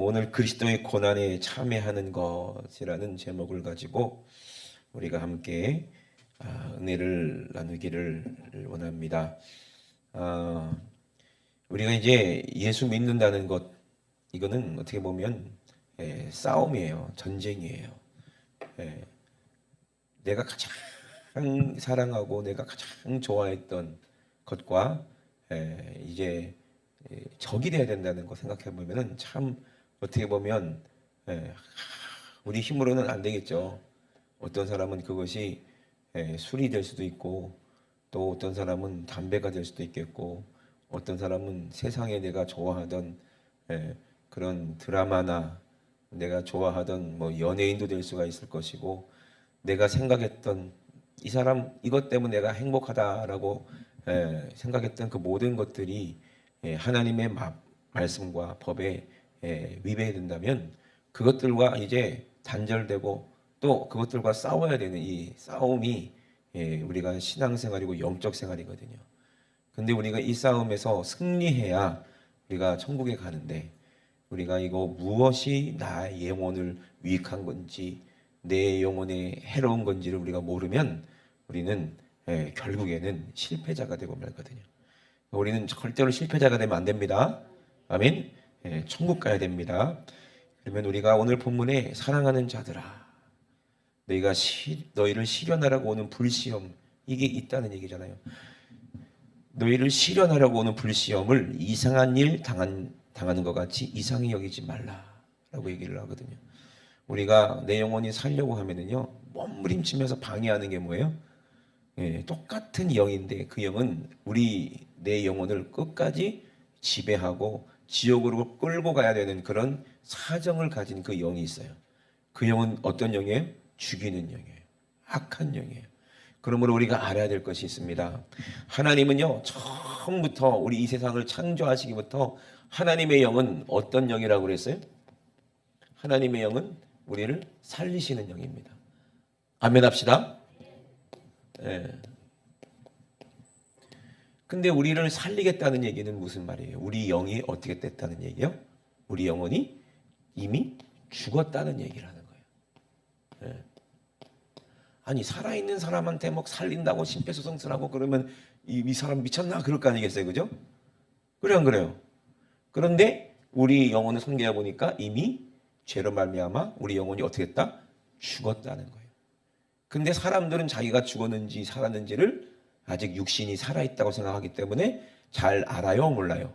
오늘 그리스도의 고난에 참여하는 것이라는 제목을 가지고 우리가 함께 은혜를 나누기를 원합니다. 우리가 이제 예수 믿는다는 것, 이거는 어떻게 보면 싸움이에요. 전쟁이에요. 내가 가장 사랑하고 내가 가장 좋아했던 것과 이제 적이 돼야 된다는 거 생각해 보면은 참 어떻게 보면 우리 힘으로는 안 되겠죠. 어떤 사람은 그것이 술이 될 수도 있고, 또 어떤 사람은 담배가 될 수도 있겠고, 어떤 사람은 세상에 내가 좋아하던 그런 드라마나 내가 좋아하던 뭐 연예인도 될 수가 있을 것이고, 내가 생각했던 이 사람 이것 때문에 내가 행복하다라고 생각했던 그 모든 것들이 하나님의 말씀과 법에 위배된다면 그것들과 이제 단절되고 또 그것들과 싸워야 되는 이 싸움이 우리가 신앙생활이고 영적 생활이거든요. 근데 우리가 이 싸움에서 승리해야 우리가 천국에 가는데, 우리가 이거 무엇이 나의 영혼을 유익한 건지 내 영혼에 해로운 건지를 우리가 모르면 우리는 결국에는 실패자가 되고 말거든요. 우리는 절대로 실패자가 되면 안 됩니다. 아멘. 천국 가야 됩니다. 그러면 우리가 오늘 본문에 사랑하는 자들아, 너희를 시련하라고 오는 불시험, 이게 있다는 얘기잖아요. 너희를 시련하려고 오는 불시험을 이상한 일 당하는 것 같이 이상히 여기지 말라라고 얘기를 하거든요. 우리가 내 영혼이 살려고 하면은요, 몸부림치면서 방해하는 게 뭐예요? 똑같은 영인데 그 영은 내 영혼을 끝까지 지배하고 지옥으로 끌고 가야 되는 그런 사정을 가진 그 영이 있어요. 그 영은 어떤 영이에요? 죽이는 영이에요. 악한 영이에요. 그러므로 우리가 알아야 될 것이 있습니다. 하나님은요, 처음부터 우리 이 세상을 창조하시기부터 하나님의 영은 어떤 영이라고 그랬어요? 하나님의 영은 우리를 살리시는 영입니다. 아멘 합시다. 근데 우리를 살리겠다는 얘기는 무슨 말이에요? 우리 영이 어떻게 됐다는 얘기예요? 우리 영혼이 이미 죽었다는 얘기를 하는 거예요. 아니, 살아있는 사람한테 막 살린다고 심폐소생술하고 그러면 이 사람 미쳤나? 그럴 거 아니겠어요? 그죠? 그래요, 안 그래요? 그런데 우리 영혼을 손괴해 보니까 이미 죄로 말미암아 우리 영혼이 어떻게 됐다? 죽었다는 거예요. 근데 사람들은 자기가 죽었는지 살았는지를 아직 육신이 살아있다고 생각하기 때문에 잘 알아요, 몰라요?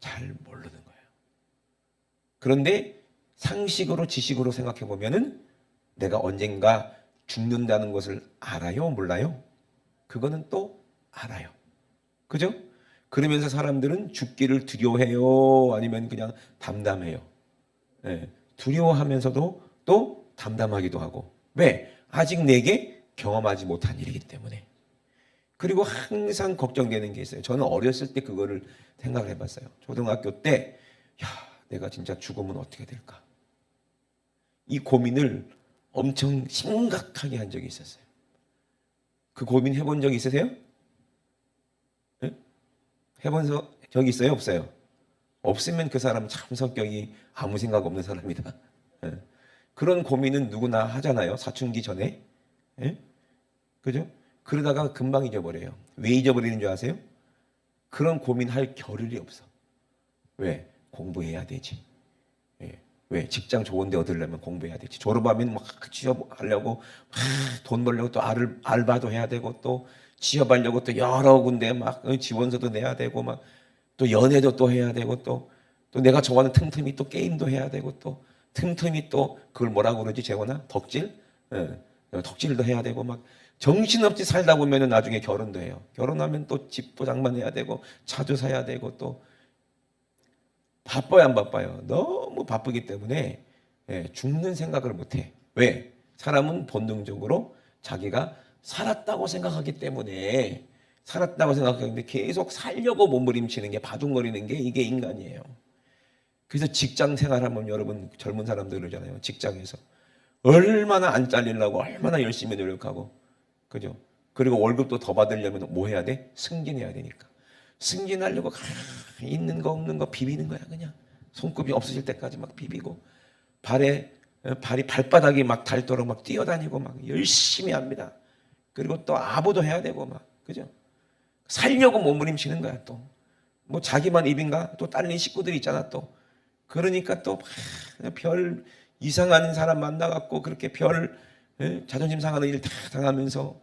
잘 모르는 거예요. 그런데 상식으로, 지식으로 생각해 보면은 내가 언젠가 죽는다는 것을 알아요, 몰라요? 그거는 또 알아요. 그죠? 그러면서 사람들은 죽기를 두려워해요? 아니면 그냥 담담해요? 두려워하면서도 또 담담하기도 하고. 왜? 아직 내게 경험하지 못한 일이기 때문에. 그리고 항상 걱정되는 게 있어요. 저는 어렸을 때 그거를 생각을 해봤어요. 초등학교 때, 내가 진짜 죽으면 어떻게 될까? 이 고민을 엄청 심각하게 한 적이 있었어요. 그 고민 해본 적 있으세요? 해본 적 있어요? 없어요? 없으면 그 사람 참 성격이 아무 생각 없는 사람이다. 그런 고민은 누구나 하잖아요. 사춘기 전에. 그죠? 그러다가 금방 잊어버려요. 왜 잊어버리는 줄 아세요? 그런 고민할 겨를이 없어. 왜? 공부해야 되지. 왜? 직장 좋은 데 얻으려면 공부해야 되지. 졸업하면 막 취업하려고 돈 벌려고 또 알바도 해야 되고, 또 취업하려고 또 여러 군데 막 지원서도 내야 되고, 막 또 연애도 또 해야 되고, 또 내가 좋아하는 틈틈이 또 게임도 해야 되고, 또 틈틈이 또 그걸 뭐라고 그러지, 재원아? 덕질? 덕질도 해야 되고, 막 정신없이 살다 보면은 나중에 결혼도 해요. 결혼하면 또 집도 장만해야 되고, 차도 사야 되고, 또 바빠요, 안 바빠요? 너무 바쁘기 때문에 죽는 생각을 못해. 왜? 사람은 본능적으로 자기가 살았다고 생각하기 때문에, 살았다고 생각하는데 계속 살려고 몸부림치는 게, 바둥거리는 게 이게 인간이에요. 그래서 직장 생활하면 여러분 젊은 사람들 그러잖아요. 직장에서 얼마나 안 잘리려고 얼마나 열심히 노력하고, 그죠? 그리고 월급도 더 받으려면 뭐 해야 돼? 승진해야 되니까. 승진하려고 있는 거 없는 거 비비는 거야, 그냥. 손톱이 없어질 때까지 막 비비고 발이 발바닥이 막 닳도록 막 뛰어다니고 막 열심히 합니다. 그리고 또 아부도 해야 되고 막 그죠? 살려고 몸부림치는 거야 또. 뭐 자기만 입인가? 또 딸린 식구들이 있잖아 또. 그러니까 또 별 이상한 사람 만나갖고 그렇게 자존심 상하는 일 다 당하면서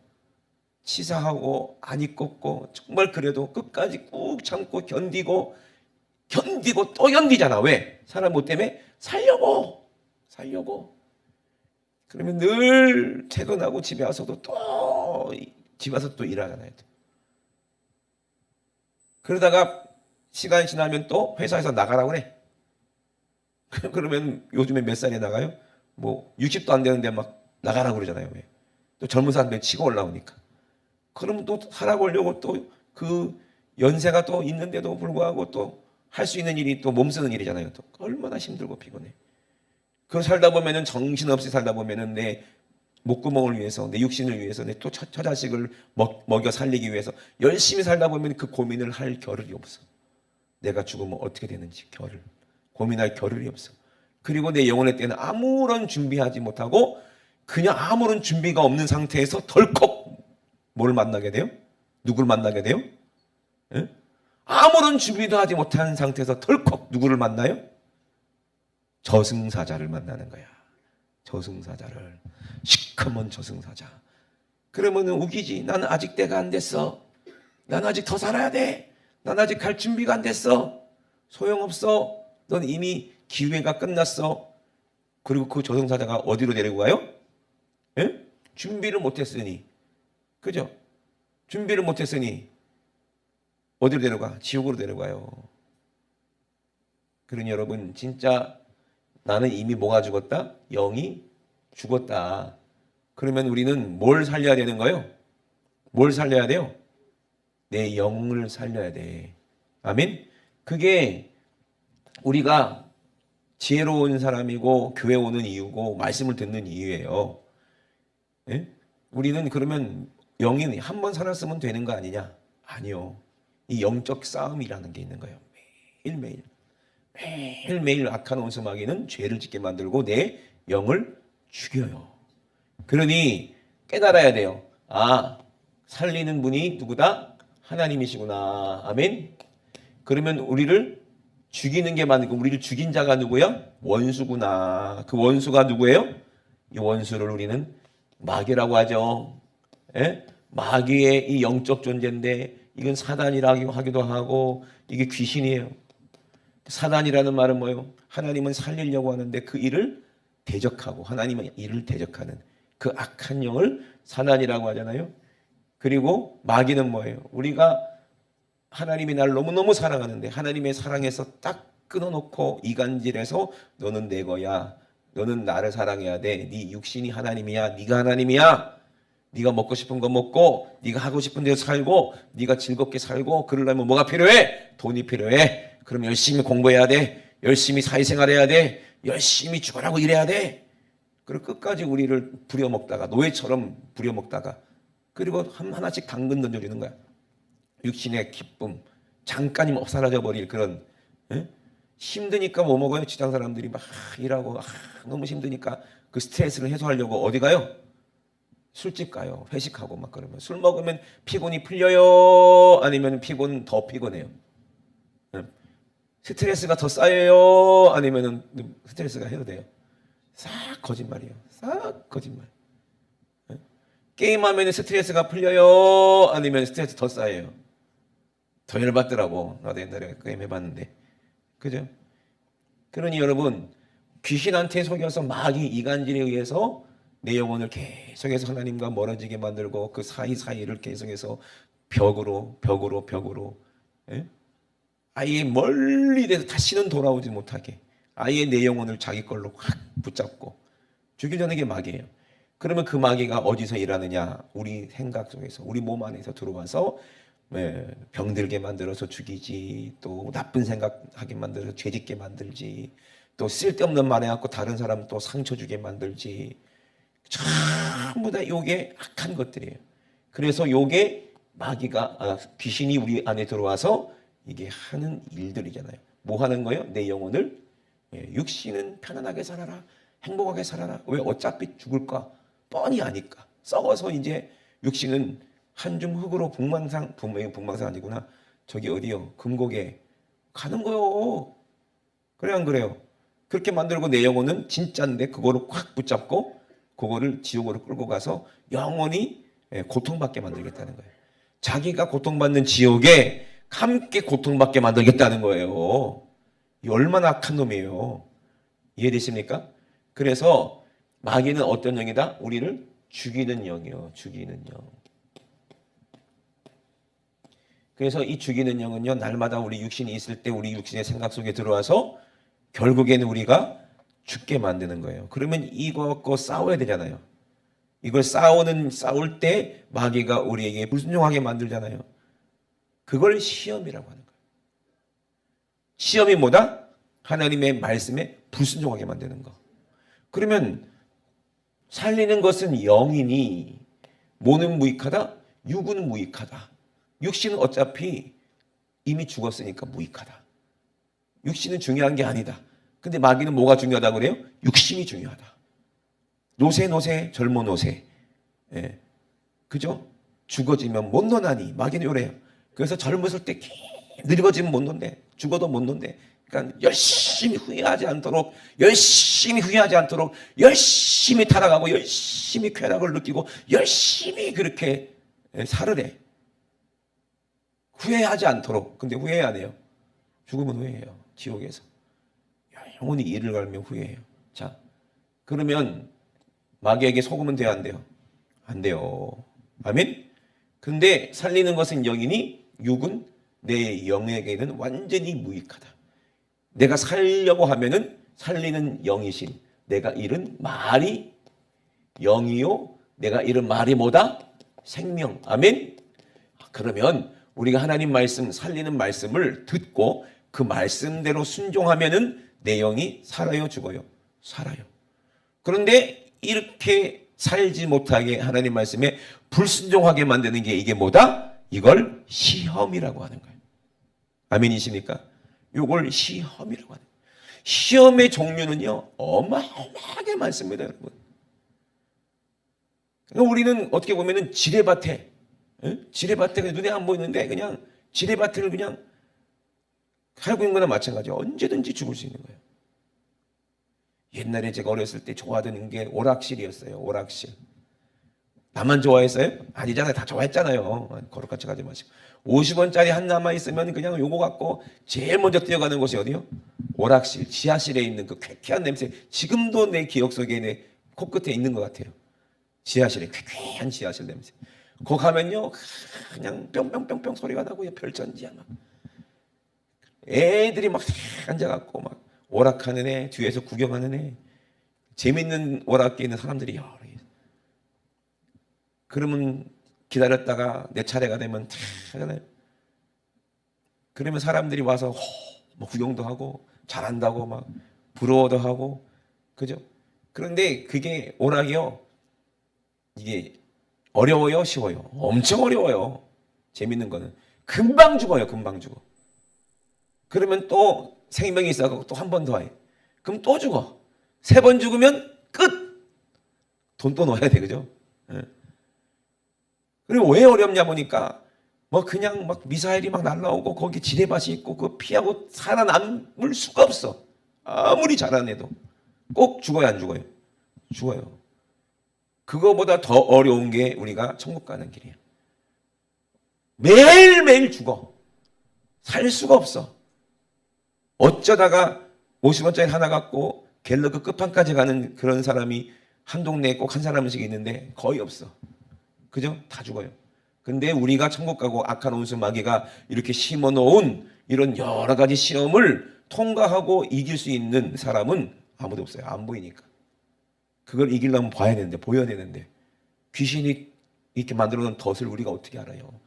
치사하고 안이 꼽고 정말 그래도 끝까지 꾹 참고 견디고 또 견디잖아. 왜? 사람 뭐 때문에? 살려고. 그러면 늘 퇴근하고 집에 와서도 또 일하잖아요. 그러다가 시간이 지나면 또 회사에서 나가라고 그래. 그러면 요즘에 몇 살에 나가요? 뭐 60도 안 되는데 막 나가라고 그러잖아요. 왜? 또 젊은 사람들 치고 올라오니까. 그러면 또 살아보려고 또 그 연세가 또 있는데도 불구하고 또 할 수 있는 일이 또 몸 쓰는 일이잖아요. 또 얼마나 힘들고 피곤해. 그걸 살다 보면은 정신없이 살다 보면은 내 목구멍을 위해서 내 육신을 위해서 내 또 처자식을 먹여 살리기 위해서 열심히 살다 보면 그 고민을 할 겨를이 없어. 내가 죽으면 어떻게 되는지 고민할 겨를이 없어. 그리고 내 영혼의 때는 아무런 준비하지 못하고 그냥 아무런 준비가 없는 상태에서 덜컥 뭘 만나게 돼요? 누굴 만나게 돼요? 예? 아무런 준비도 하지 못한 상태에서 덜컥 누구를 만나요? 저승사자를 만나는 거야. 저승사자를. 시커먼 저승사자. 그러면 우기지. 나는 아직 때가 안 됐어. 난 아직 더 살아야 돼. 난 아직 갈 준비가 안 됐어. 소용없어. 넌 이미 기회가 끝났어. 그리고 그 저승사자가 어디로 데리고 가요? 예? 준비를 못했으니. 그죠? 준비를 못했으니 어디로 데려가? 지옥으로 데려가요. 그러니 여러분 진짜 나는 이미 뭐가 죽었다? 영이 죽었다. 그러면 우리는 뭘 살려야 되는 거예요? 뭘 살려야 돼요? 내 영을 살려야 돼. 아멘? 그게 우리가 지혜로운 사람이고 교회 오는 이유고 말씀을 듣는 이유예요. 예? 우리는 그러면 영이 한 번 살았으면 되는 거 아니냐? 아니요. 이 영적 싸움이라는 게 있는 거예요. 매일매일 악한 원수마귀는 죄를 짓게 만들고 내 영을 죽여요. 그러니 깨달아야 돼요. 아, 살리는 분이 누구다? 하나님이시구나. 아멘. 그러면 우리를 죽이는 게 맞고 우리를 죽인 자가 누구야? 원수구나. 그 원수가 누구예요? 이 원수를 우리는 마귀라고 하죠. 예? 마귀의 이 영적 존재인데 이건 사단이라고 하기도 하고 이게 귀신이에요. 사단이라는 말은 뭐예요? 하나님은 살리려고 하는데 그 일을 대적하고 하나님은 일을 대적하는 그 악한 영을 사단이라고 하잖아요. 그리고 마귀는 뭐예요? 우리가 하나님이 나를 너무너무 사랑하는데 하나님의 사랑에서 딱 끊어놓고 이간질해서 너는 내 거야. 너는 나를 사랑해야 돼. 네 육신이 하나님이야. 네가 하나님이야. 네가 먹고 싶은 거 먹고 네가 하고 싶은 데서 살고 네가 즐겁게 살고 그러려면 뭐가 필요해? 돈이 필요해. 그럼 열심히 공부해야 돼. 열심히 사회생활해야 돼. 열심히 죽으라고 일해야 돼. 그리고 끝까지 우리를 부려먹다가 노예처럼 부려먹다가 그리고 하나씩 당근 던져주는 거야. 육신의 기쁨 잠깐이면 사라져 버릴 그런 힘드니까 뭐 먹어요? 직장 사람들이 막 일하고 너무 힘드니까 그 스트레스를 해소하려고 어디 가요? 술집 가요. 회식하고 막 그러면 술 먹으면 피곤이 풀려요? 아니면 피곤 더 피곤해요? 스트레스가 더 쌓여요? 아니면 스트레스가 해소돼요? 싹 거짓말이에요. 싹 거짓말. 게임하면 스트레스가 풀려요? 아니면 스트레스 더 쌓여요? 더 열받더라고. 나도 옛날에 게임 해봤는데. 그죠? 그러니 여러분 귀신한테 속여서 마귀 이간질에 의해서 내 영혼을 계속해서 하나님과 멀어지게 만들고 그 사이사이를 계속해서 벽으로 예? 아예 멀리 돼서 다시는 돌아오지 못하게 아예 내 영혼을 자기 걸로 확 붙잡고 죽이려는 게 마귀예요. 그러면 그 마귀가 어디서 일하느냐? 우리 생각 속에서 우리 몸 안에서 들어와서 병들게 만들어서 죽이지, 또 나쁜 생각하게 만들어서 죄짓게 만들지, 또 쓸데없는 말 해갖고 다른 사람 또 상처 주게 만들지. 전부 다 요게 악한 것들이에요. 그래서 요게 귀신이 우리 안에 들어와서 이게 하는 일들이잖아요. 뭐 하는 거예요? 내 영혼을 육신은 편안하게 살아라, 행복하게 살아라. 왜? 어차피 죽을까 뻔히 아니까. 썩어서 이제 육신은 한 줌 흙으로 북망상 아니구나. 저기 어디요? 금곡에 가는 거요. 그래 안 그래요? 그렇게 만들고 내 영혼은 진짜인데 그거를 꽉 붙잡고 그거를 지옥으로 끌고 가서 영원히 고통받게 만들겠다는 거예요. 자기가 고통받는 지옥에 함께 고통받게 만들겠다는 거예요. 이 얼마나 악한 놈이에요. 이해되십니까? 그래서 마귀는 어떤 영이다? 우리를 죽이는 영이요. 죽이는 영. 그래서 이 죽이는 영은요, 날마다 우리 육신이 있을 때 우리 육신의 생각 속에 들어와서 결국에는 우리가 죽게 만드는 거예요. 그러면 이거 갖고 싸워야 되잖아요. 이걸 싸울 때 마귀가 우리에게 불순종하게 만들잖아요. 그걸 시험이라고 하는 거예요. 시험이 뭐다? 하나님의 말씀에 불순종하게 만드는 거. 그러면 살리는 것은 영이니 뭐는 무익하다? 육은 무익하다. 육신은 어차피 이미 죽었으니까 무익하다. 육신은 중요한 게 아니다. 근데 마귀는 뭐가 중요하다고 그래요? 육신이 중요하다. 노세 젊어 노세. 예. 그죠? 죽어지면 못 노나니 마귀는 요래요. 그래서 젊었을 때 늙어지면 못 논대. 죽어도 못 논대. 그러니까 열심히 후회하지 않도록 열심히 타락하고 열심히 쾌락을 느끼고 열심히 그렇게 살으래. 후회하지 않도록. 근데 후회 안 해요. 죽으면 후회해요. 지옥에서. 영원히 이를 갈면 후회해요. 자, 그러면 마귀에게 속으면 돼요, 안 돼요? 안 돼요. 아멘? 근데 살리는 것은 영이니 육은 내 영에게는 완전히 무익하다. 내가 살려고 하면은 살리는 영이신 내가 잃은 말이 영이요. 내가 잃은 말이 뭐다? 생명. 아멘? 그러면 우리가 하나님 말씀, 살리는 말씀을 듣고 그 말씀대로 순종하면은 내 영이 살아요, 죽어요? 살아요. 그런데 이렇게 살지 못하게 하나님 말씀에 불순종하게 만드는 게 이게 뭐다? 이걸 시험이라고 하는 거예요. 아멘이십니까? 이걸 시험이라고 하는 거예요. 시험의 종류는요, 어마어마하게 많습니다, 여러분. 그러니까 우리는 어떻게 보면은 지뢰밭에, 지뢰밭에 눈에 안 보이는데 그냥 지뢰밭을 그냥 살고 있는 거나 마찬가지예요. 언제든지 죽을 수 있는 거예요. 옛날에 제가 어렸을 때 좋아하던 게 오락실이었어요. 오락실. 나만 좋아했어요? 아니잖아요. 다 좋아했잖아요. 거룩같이 가지 마시고. 50원짜리 한 남아있으면 그냥 요거 갖고 제일 먼저 뛰어가는 곳이 어디요? 오락실. 지하실에 있는 그 쾌쾌한 냄새. 지금도 내 기억 속에 내 코끝에 있는 것 같아요. 지하실에 쾌쾌한 지하실 냄새. 거기 가면요 그냥 뿅뿅뿅뿅 소리가 나고 별전지야 막. 애들이 막 앉아갖고 막 오락하는 애, 뒤에서 구경하는 애, 재밌는 오락기에 있는 사람들이 여러 개. 그러면 기다렸다가 내 차례가 되면 하잖아요. 그러면 사람들이 와서 뭐 구경도 하고 잘한다고 막 부러워도 하고, 그죠? 그런데 그게 오락이요, 이게 어려워요, 쉬워요? 엄청 어려워요. 재밌는 거는 금방 죽어요, 금방 죽어. 그러면 또 생명이 있어서 또 한 번 더 해. 그럼 또 죽어. 3번 죽으면 끝. 돈 또 넣어야 돼, 그죠? 예. 그리고 왜 어렵냐 보니까 뭐 그냥 막 미사일이 막 날라오고 거기 지뢰밭이 있고 그 피하고 살아남을 수가 없어. 아무리 잘하는 애도 꼭 죽어요, 안 죽어요? 죽어요. 그거보다 더 어려운 게 우리가 천국 가는 길이에요. 매일매일 죽어. 살 수가 없어. 어쩌다가 50원짜리 하나 갖고 갤러그 끝판까지 가는 그런 사람이 한 동네에 꼭 한 사람씩 있는데 거의 없어. 그죠? 다 죽어요. 근데 우리가 천국 가고 악한 온수 마귀가 이렇게 심어놓은 이런 여러 가지 시험을 통과하고 이길 수 있는 사람은 아무도 없어요. 안 보이니까. 그걸 이기려면 봐야 되는데, 보여야 되는데, 귀신이 이렇게 만들어놓은 덫을 우리가 어떻게 알아요?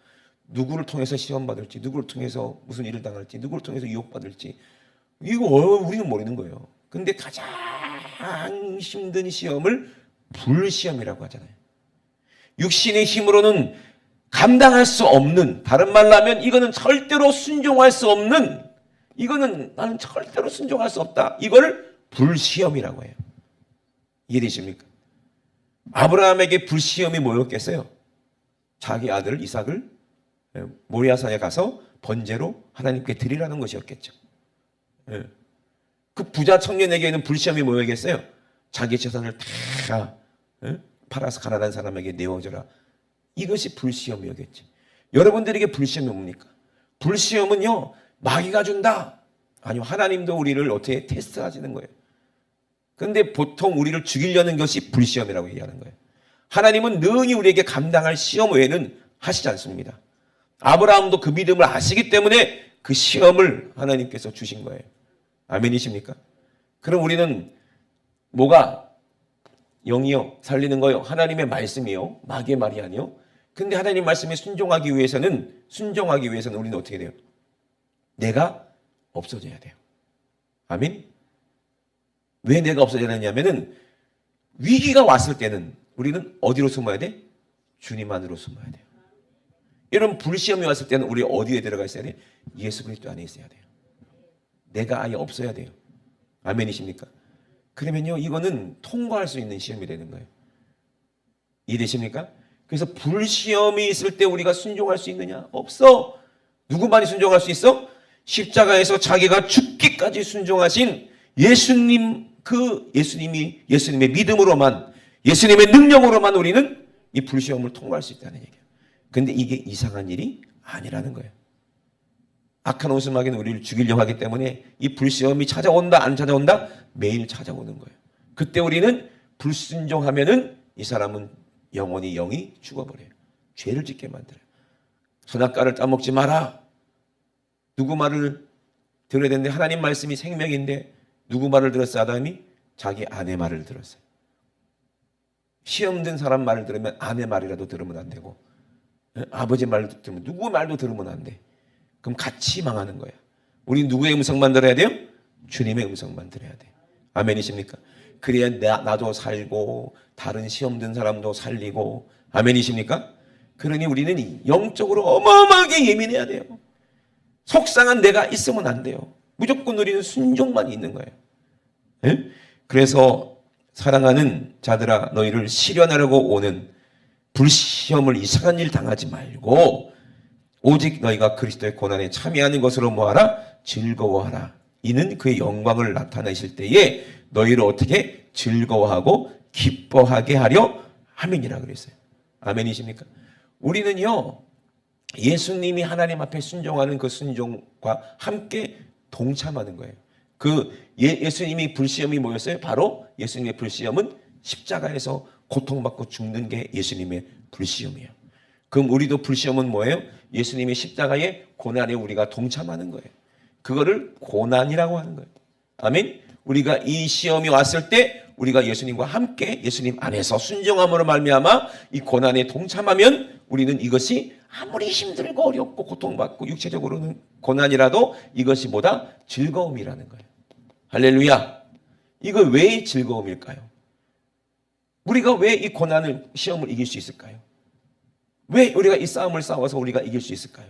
누구를 통해서 시험받을지, 누구를 통해서 무슨 일을 당할지, 누구를 통해서 유혹받을지, 이거 우리는 모르는 거예요. 근데 가장 힘든 시험을 불시험이라고 하잖아요. 육신의 힘으로는 감당할 수 없는, 다른 말로 하면 이거는 절대로 순종할 수 없는 이거는 나는 절대로 순종할 수 없다. 이걸 불시험이라고 해요. 이해되십니까? 아브라함에게 불시험이 뭐였겠어요? 자기 아들 이삭을 모리아산에 가서 번제로 하나님께 드리라는 것이었겠죠. 그 부자 청년에게는 불시험이 뭐였겠어요? 자기 재산을 다 팔아서 가난한 사람에게 내어줘라. 이것이 불시험이었겠지. 여러분들에게 불시험이 뭡니까? 불시험은요, 마귀가 준다. 아니요, 하나님도 우리를 어떻게 테스트하시는 거예요. 그런데 보통 우리를 죽이려는 것이 불시험이라고 얘기하는 거예요. 하나님은 능히 우리에게 감당할 시험 외에는 하시지 않습니다. 아브라함도 그 믿음을 아시기 때문에 그 시험을 하나님께서 주신 거예요. 아멘이십니까? 그럼 우리는 뭐가 영이요, 살리는 거요, 하나님의 말씀이요, 마귀의 말이 아니요. 근데 하나님 말씀에 순종하기 위해서는 우리는 어떻게 돼요? 내가 없어져야 돼요. 아멘? 왜 내가 없어져야 되냐면은 위기가 왔을 때는 우리는 어디로 숨어야 돼? 주님 안으로 숨어야 돼요. 이런 불시험이 왔을 때는 우리 어디에 들어가 있어야 돼? 예수 그리스도 안에 있어야 돼요. 내가 아예 없어야 돼요. 아멘이십니까? 그러면요, 이거는 통과할 수 있는 시험이 되는 거예요. 이해되십니까? 그래서 불시험이 있을 때 우리가 순종할 수 있느냐? 없어. 누구만이 순종할 수 있어? 십자가에서 자기가 죽기까지 순종하신 예수님의 믿음으로만, 예수님의 능력으로만 우리는 이 불시험을 통과할 수 있다는 얘기예요. 근데 이게 이상한 일이 아니라는 거예요. 악한 원수마귀는 우리를 죽이려고 하기 때문에 이 불시험이 찾아온다 안 찾아온다? 매일 찾아오는 거예요. 그때 우리는 불순종하면은 이 사람은 영원히 영이 죽어버려요. 죄를 짓게 만들어요. 선악과를 따먹지 마라. 누구 말을 들어야 되는데 하나님 말씀이 생명인데 누구 말을 들었어요? 아담이? 자기 아내 말을 들었어요. 시험 든 사람 말을 들으면 아내 말이라도 들으면 안 되고, 아버지 말도 들으면 누구 말도 들으면 안 돼. 그럼 같이 망하는 거야. 우리 누구의 음성만 들어야 돼요? 주님의 음성만 들어야 돼. 아멘이십니까? 그래야 나도 살고 다른 시험 든 사람도 살리고. 아멘이십니까? 그러니 우리는 영적으로 어마어마하게 예민해야 돼요. 속상한 내가 있으면 안 돼요. 무조건 우리는 순종만 있는 거예요. 네? 그래서 사랑하는 자들아, 너희를 시련하려고 오는 불시험을 이상한 일 당하지 말고 오직 너희가 그리스도의 고난에 참여하는 것으로 뭐하라? 즐거워하라. 이는 그의 영광을 나타내실 때에 너희를 어떻게 즐거워하고 기뻐하게 하려 함이니라 그랬어요. 아멘이십니까? 우리는요, 예수님이 하나님 앞에 순종하는 그 순종과 함께 동참하는 거예요. 예수님이 불시험이 뭐였어요? 바로 예수님의 불시험은 십자가에서 고통받고 죽는 게 예수님의 불시험이에요. 그럼 우리도 불시험은 뭐예요? 예수님의 십자가의 고난에 우리가 동참하는 거예요. 그거를 고난이라고 하는 거예요. 아멘? 우리가 이 시험이 왔을 때 우리가 예수님과 함께 예수님 안에서 순종함으로 말미암아 이 고난에 동참하면 우리는 이것이 아무리 힘들고 어렵고 고통받고 육체적으로는 고난이라도 이것이 뭐다? 즐거움이라는 거예요. 할렐루야. 이거 왜 즐거움일까요? 우리가 왜 이 고난을, 시험을 이길 수 있을까요? 왜 우리가 이 싸움을 싸워서 우리가 이길 수 있을까요?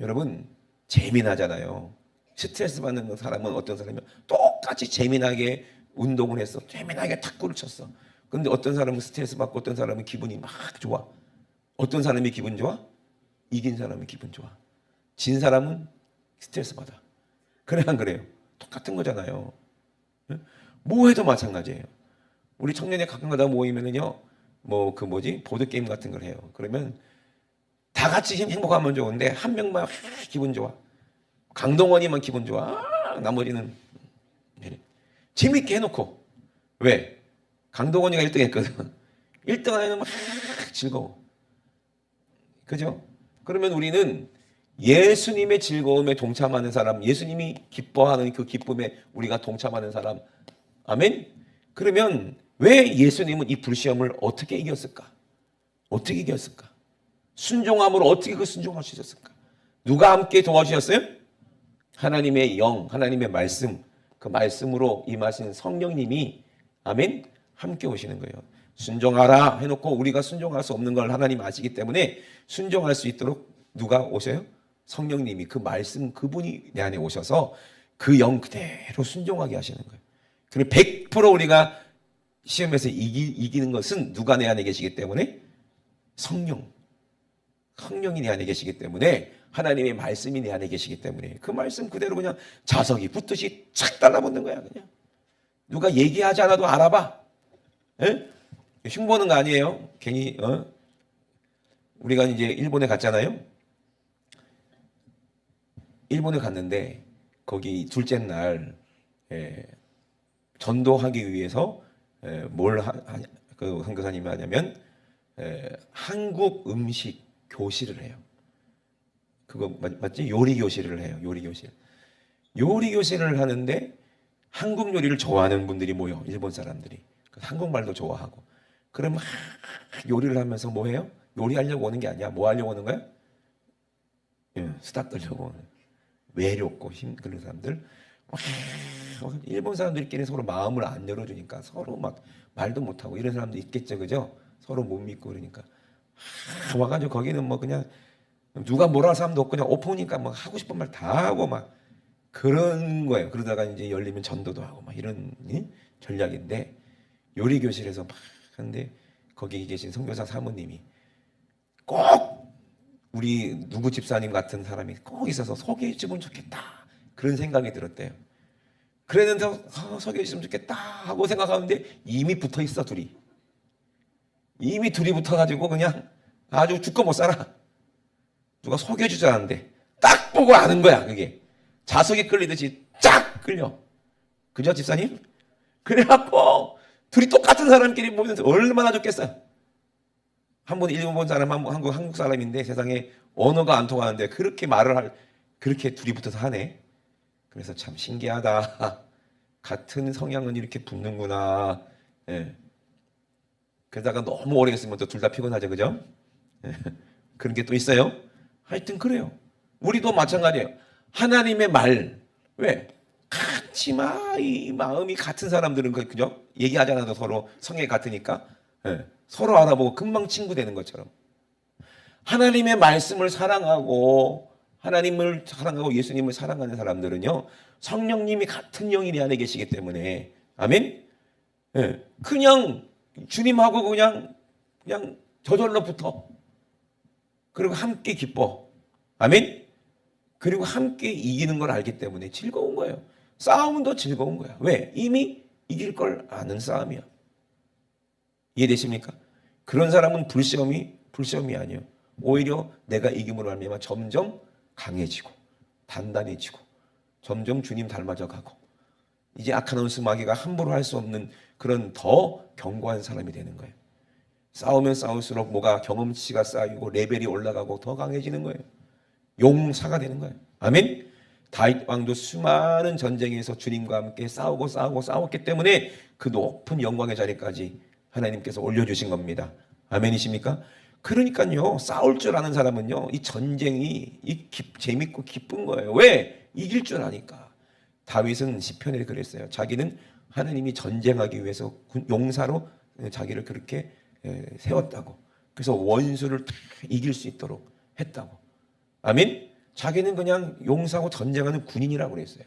여러분, 재미나잖아요. 스트레스 받는 사람은 어떤 사람이면 똑같이 재미나게 운동을 했어. 재미나게 탁구를 쳤어. 그런데 어떤 사람은 스트레스 받고 어떤 사람은 기분이 막 좋아. 어떤 사람이 기분 좋아? 이긴 사람이 기분 좋아. 진 사람은 스트레스 받아. 그래 안 그래요? 똑같은 거잖아요. 뭐 해도 마찬가지예요. 우리 청년회 가끔가다 모이면은요, 보드게임 같은 걸 해요. 그러면 다 같이 행복하면 좋은데 한 명만 기분 좋아. 강동원이만 기분 좋아. 나머지는 재밌게 해놓고. 왜? 강동원이가 1등 했거든. 1등 하면 막 즐거워. 그죠? 그러면 우리는 예수님의 즐거움에 동참하는 사람, 예수님이 기뻐하는 그 기쁨에 우리가 동참하는 사람. 아멘? 그러면 왜 예수님은 이 불시험을 어떻게 이겼을까? 어떻게 이겼을까? 순종함으로 어떻게 그 순종할 수 있었을까? 누가 함께 도와주셨어요? 하나님의 영, 하나님의 말씀, 그 말씀으로 임하신 성령님이, 아멘, 함께 오시는 거예요. 순종하라 해놓고 우리가 순종할 수 없는 걸 하나님 아시기 때문에 순종할 수 있도록 누가 오셔요? 성령님이 그 말씀 그분이 내 안에 오셔서 그 영 그대로 순종하게 하시는 거예요. 그리고 100% 우리가 시험에서 이기는 것은 누가 내 안에 계시기 때문에? 성령이 내 안에 계시기 때문에, 하나님의 말씀이 내 안에 계시기 때문에 그 말씀 그대로 그냥 자석이 붙듯이 착 달라붙는 거야. 그냥 누가 얘기하지 않아도 알아봐. 에? 흉보는 거 아니에요. 괜히 우리가 이제 일본에 갔잖아요. 일본에 갔는데 거기 둘째 날 전도하기 위해서 그 선교사님이 하냐면 한국 음식 교실을 해요. 그거 맞지? 요리 교실을 해요. 요리 교실을 하는데 한국 요리를 좋아하는 분들이 모여. 일본 사람들이 한국말도 좋아하고. 그럼 요리를 하면서 뭐 해요? 요리하려고 오는 게 아니야. 뭐 하려고 오는 거야? 수다 떨려고 오는. 외롭고 그런 사람들. 일본 사람들끼리 서로 마음을 안 열어주니까 서로 막 말도 못하고 이런 사람도 있겠죠, 그죠? 서로 못 믿고 그러니까 와가지고 거기는 뭐 그냥 누가 뭐라 할 사람도 없고 그냥 오픈이니까 막 하고 싶은 말 다 하고 막 그런 거예요. 그러다가 이제 열리면 전도도 하고 막 이런 전략인데, 요리 교실에서 막 하는데 거기 계신 선교사 사모님이 꼭 우리 누구 집사님 같은 사람이 꼭 있어서 소개해 주면 좋겠다 그런 생각이 들었대요. 그랬는데 소개해 주면 좋겠다 하고 생각하는데 이미 붙어 있어. 이미 둘이 붙어가지고 그냥 아주 죽고 못 살아. 누가 소개해 주지 않았는데 딱 보고 아는 거야. 그게 자석이 끌리듯이 쫙 끌려. 그죠, 집사님? 그래갖고 둘이 똑같은 사람끼리 보면서 얼마나 좋겠어. 한 분 일본 사람, 한국 사람인데 세상에 언어가 안 통하는데 그렇게 그렇게 둘이 붙어서 하네. 그래서 참 신기하다. 같은 성향은 이렇게 붙는구나. 그러다가 너무 오래 있으면 또 둘 다 피곤하죠, 그죠? 그런 게 또 있어요. 하여튼 그래요. 우리도 마찬가지예요. 하나님의 말, 왜? 같이 이 마음이 같은 사람들은 그죠? 얘기하지 않아도 서로 성향이 같으니까 서로 알아보고 금방 친구 되는 것처럼, 하나님의 말씀을 사랑하고 예수님을 사랑하는 사람들은요, 성령님이 같은 영이 내 안에 계시기 때문에, 아멘. 그냥 주님하고 그냥 저절로 붙어. 그리고 함께 기뻐. 아멘. 그리고 함께 이기는 걸 알기 때문에 즐거운 거예요. 싸움은 더 즐거운 거야. 왜? 이미 이길 걸 아는 싸움이야. 이해되십니까? 그런 사람은 불시험이 아니에요. 오히려 내가 이김으로 말미암아 점점 강해지고 단단해지고 점점 주님 닮아져 가고, 이제 악한 원수 마귀가 함부로 할 수 없는 그런 더 견고한 사람이 되는 거예요. 싸우면 싸울수록 뭐가 경험치가 쌓이고 레벨이 올라가고 더 강해지는 거예요. 용사가 되는 거예요. 아멘. 다윗 왕도 수많은 전쟁에서 주님과 함께 싸웠기 때문에 그 높은 영광의 자리까지 하나님께서 올려주신 겁니다. 아멘이십니까? 그러니까요, 싸울 줄 아는 사람은요, 이 전쟁이 재밌고 기쁜 거예요. 왜? 이길 줄 아니까. 다윗은 시편에 그랬어요. 자기는 하나님이 전쟁하기 위해서 용사로 자기를 그렇게 세웠다고. 그래서 원수를 다 이길 수 있도록 했다고. 아멘? 자기는 그냥 용사하고 전쟁하는 군인이라고 그랬어요.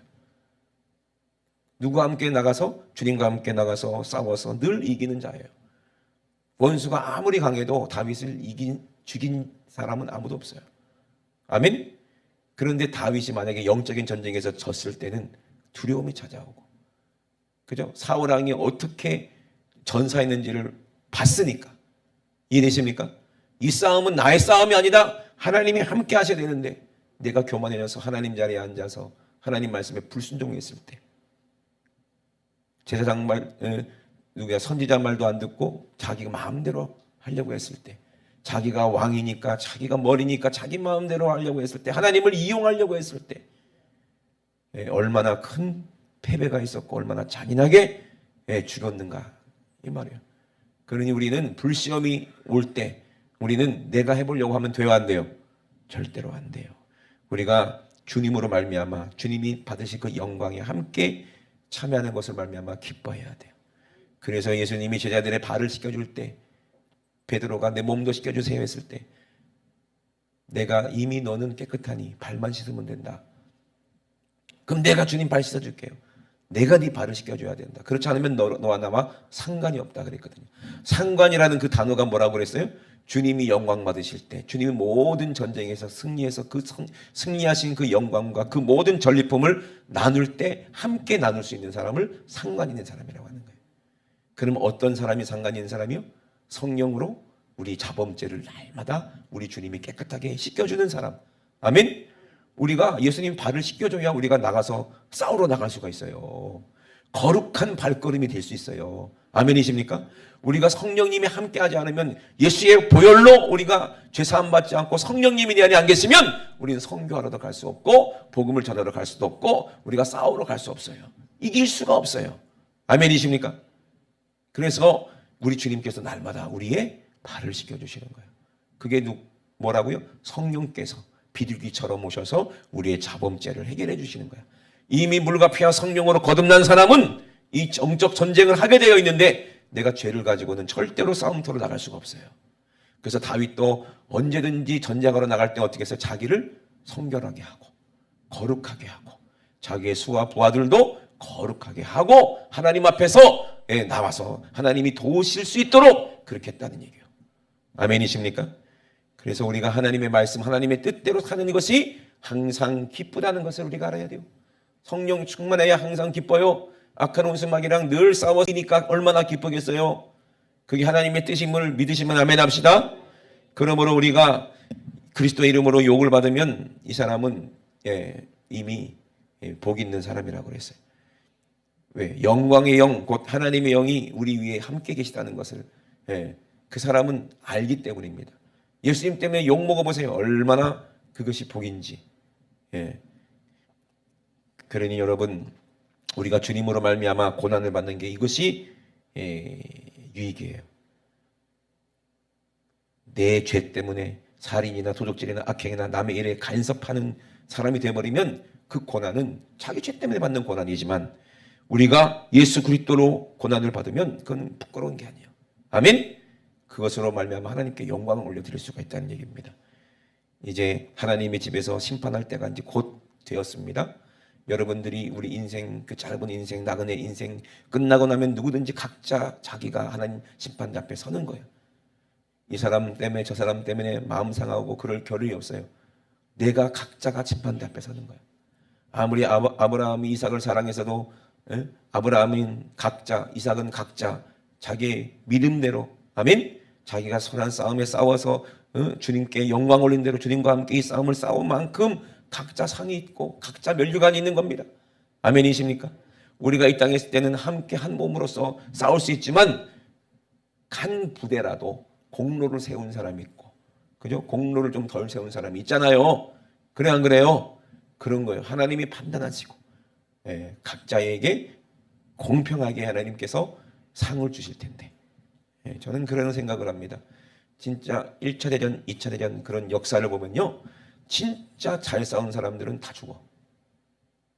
누구와 함께 나가서? 주님과 함께 나가서 싸워서 늘 이기는 자예요. 원수가 아무리 강해도 다윗을 죽인 사람은 아무도 없어요. 아멘? 그런데 다윗이 만약에 영적인 전쟁에서 졌을 때는 두려움이 찾아오고, 그죠? 사울 왕이 어떻게 전사했는지를 봤으니까. 이해되십니까? 이 싸움은 나의 싸움이 아니다. 하나님이 함께 하셔야 되는데 내가 교만해져서 하나님 자리에 앉아서 하나님 말씀에 불순종했을 때, 제사장 말, 선지자 말도 안 듣고 자기가 마음대로 하려고 했을 때, 자기가 왕이니까 자기가 머리니까 자기 마음대로 하려고 했을 때, 하나님을 이용하려고 했을 때 얼마나 큰 패배가 있었고 얼마나 잔인하게 죽었는가 이 말이에요. 그러니 우리는 불시험이 올 때 우리는 내가 해보려고 하면 돼요, 안 돼요? 절대로 안 돼요. 우리가 주님으로 말미암아 주님이 받으실 그 영광에 함께 참여하는 것을 말미암아 기뻐해야 돼요. 그래서 예수님이 제자들의 발을 씻겨줄 때, 베드로가 내 몸도 씻겨주세요 했을 때 내가 이미 너는 깨끗하니 발만 씻으면 된다. 그럼 내가 주님 발 씻어줄게요. 내가 네 발을 씻겨줘야 된다. 그렇지 않으면 너와 나와 상관이 없다 그랬거든요. 상관이라는 그 단어가 뭐라고 그랬어요? 주님이 영광 받으실 때, 주님이 모든 전쟁에서 승리해서 그 승리하신 그 영광과 그 모든 전리품을 나눌 때 함께 나눌 수 있는 사람을 상관 있는 사람이라고 하는 거예요. 그럼 어떤 사람이 상관 있는 사람이요? 성령으로 우리 자범죄를 날마다 우리 주님이 깨끗하게 씻겨주는 사람. 아멘. 우리가 예수님 발을 씻겨줘야 우리가 나가서 싸우러 나갈 수가 있어요. 거룩한 발걸음이 될 수 있어요. 아멘이십니까? 우리가 성령님이 함께하지 않으면, 예수의 보혈로 우리가 죄사함 받지 않고 성령님이 내 안에 안 계시면 우리는 선교하러도 갈 수 없고 복음을 전하러 갈 수도 없고 우리가 싸우러 갈 수 없어요. 이길 수가 없어요. 아멘이십니까? 그래서 우리 주님께서 날마다 우리의 발을 씻겨주시는 거예요. 그게 뭐라고요? 성령께서 비둘기처럼 오셔서 우리의 자범죄를 해결해 주시는 거예요. 이미 물과 피와 성령으로 거듭난 사람은 이 영적 전쟁을 하게 되어 있는데 내가 죄를 가지고는 절대로 싸움터로 나갈 수가 없어요. 그래서 다윗도 언제든지 전쟁하러 나갈 때 어떻게 했어요? 자기를 성결하게 하고 거룩하게 하고 자기의 수와 부하들도 거룩하게 하고 하나님 앞에서 나와서 하나님이 도우실 수 있도록 그렇게 했다는 얘기예요. 아멘이십니까? 그래서 우리가 하나님의 말씀, 하나님의 뜻대로 사는 것이 항상 기쁘다는 것을 우리가 알아야 돼요. 성령 충만해야 항상 기뻐요. 악한 원수마귀랑 늘 싸워니까 얼마나 기쁘겠어요. 그게 하나님의 뜻임을 믿으시면 아멘 합시다. 그러므로 우리가 그리스도의 이름으로 욕을 받으면 이 사람은 이미 복 있는 사람이라고 그랬어요. 왜? 영광의 영, 곧 하나님의 영이 우리 위에 함께 계시다는 것을 그 사람은 알기 때문입니다. 예수님 때문에 욕 먹어보세요. 얼마나 그것이 복인지. 그러니 여러분, 우리가 주님으로 말미암아 고난을 받는 게 이것이 유익이에요. 내 죄 때문에 살인이나 도적질이나 악행이나 남의 일에 간섭하는 사람이 되어버리면 그 고난은 자기 죄 때문에 받는 고난이지만 우리가 예수 그리스도로 고난을 받으면 그건 부끄러운 게 아니에요. 아멘? 그것으로 말미암아 하나님께 영광을 올려드릴 수가 있다는 얘기입니다. 이제 하나님의 집에서 심판할 때가 이제 곧 되었습니다. 여러분들이 우리 인생, 그 짧은 인생, 나그네 인생 끝나고 나면 누구든지 각자 자기가 하나님 심판 앞에 서는 거예요. 이 사람 때문에 저 사람 때문에 마음 상하고 그럴 겨를이 없어요. 내가 각자가 심판 앞에 서는 거예요. 아무리 아브라함이 이삭을 사랑해서도 아브라함은 각자, 이삭은 각자 자기의 믿음대로, 아멘? 자기가 선한 싸움에 싸워서 주님께 영광 올린 대로 주님과 함께 이 싸움을 싸운 만큼 각자 상이 있고 각자 면류관이 있는 겁니다. 아멘이십니까? 우리가 이 땅에 있을 때는 함께 한 몸으로서 싸울 수 있지만 한 부대라도 공로를 세운 사람이 있고, 그죠? 공로를 좀 덜 세운 사람이 있잖아요. 그래 안 그래요? 그런 거예요. 하나님이 판단하시고 각자에게 공평하게 하나님께서 상을 주실 텐데 저는 그런 생각을 합니다. 진짜 1차 대전, 2차 대전 그런 역사를 보면요, 진짜 잘 싸운 사람들은 다 죽어.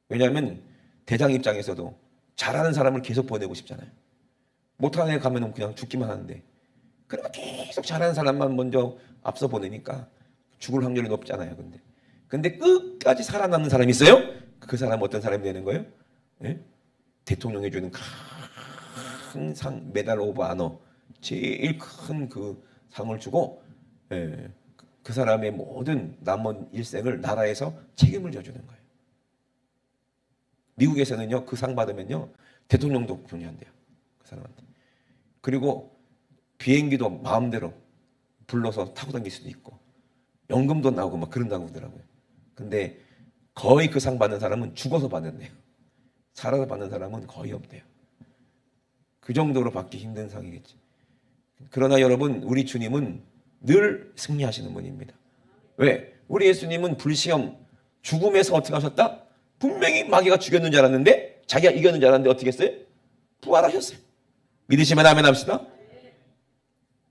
왜냐하면 대장 입장에서도 잘하는 사람을 계속 보내고 싶잖아요. 못하는 애 가면 그냥 죽기만 하는데, 그러면 계속 잘하는 사람만 먼저 앞서 보내니까 죽을 확률이 높잖아요. 근데 끝까지 살아남는 사람이 있어요? 그 사람은 어떤 사람이 되는 거예요? 대통령이 주는 큰 상, 메달 오브 아너, 제일 큰 그 상을 주고 그 사람의 모든 남은 일생을 나라에서 책임을 져주는 거예요. 미국에서는요, 그 상 받으면요 대통령도 격려한대요, 그 사람한테. 그리고 비행기도 마음대로 불러서 타고 다닐 수도 있고 연금도 나오고 막 그런다고 그러더라고요. 근데 거의 그 상 받는 사람은 죽어서 받는대요. 살아서 받는 사람은 거의 없대요. 그 정도로 받기 힘든 상이겠지. 그러나 여러분, 우리 주님은 늘 승리하시는 분입니다. 왜? 우리 예수님은 불시험, 죽음에서 어떻게 하셨다? 분명히 마귀가 죽였는 줄 알았는데, 자기가 이겼는 줄 알았는데 어떻게 했어요? 부활하셨어요. 믿으시면 아멘 합시다.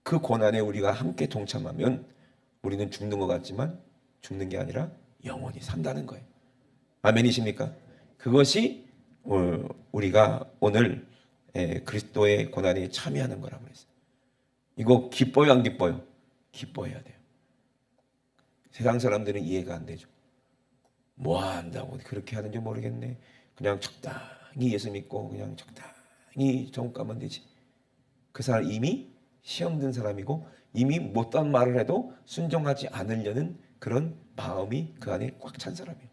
그 고난에 우리가 함께 동참하면 우리는 죽는 것 같지만 죽는 게 아니라 영원히 산다는 거예요. 아멘이십니까? 그것이 우리가 오늘 그리스도의 고난에 참여하는 거라고 그랬어요. 이거 기뻐요, 안 기뻐요? 기뻐해야 돼요. 세상 사람들은 이해가 안 되죠. 뭐 한다고 그렇게 하는지 모르겠네. 그냥 적당히 예수 믿고 그냥 적당히 정욕 가면 되지. 그 사람 이미 시험 든 사람이고 이미 못한 말을 해도 순종하지 않으려는 그런 마음이 그 안에 꽉 찬 사람이에요.